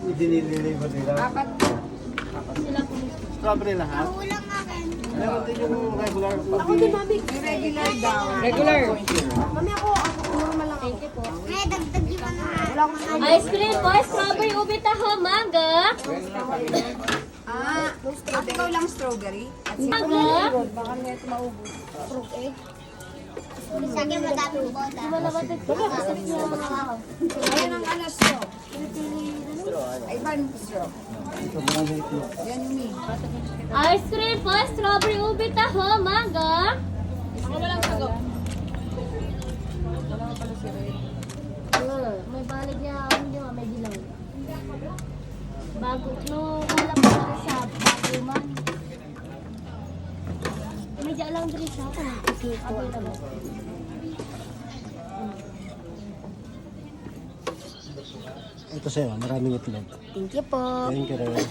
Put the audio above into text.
I-deliver nila. Apat. Strawberry lahat. Meron din yung regular. Ako din, mami. Yung regular daw. Regular. Mami, ako normal lang. Thank you po. May dagdag yung ano. Wala akong ano. Ice cream po, strawberry, ube, taho, mangga. At ikaw lang strawberry. At si Mangga. baka niya ito maubos. Fruit egg. Saging madaming bola. Malabatid ko. Ayun ang ano straw. Ay, ban straw. Yan yung me. Ice cream po, strawberry, ube, taho, mangga. Ako walang sagot. May balig niya, may dilaw. Bago, no, wala pa rin sa bago man. May dyan lang din siya. Kasi ako na ba? Ito sa'yo, maraming itlog. Thank you po. Thank you rin.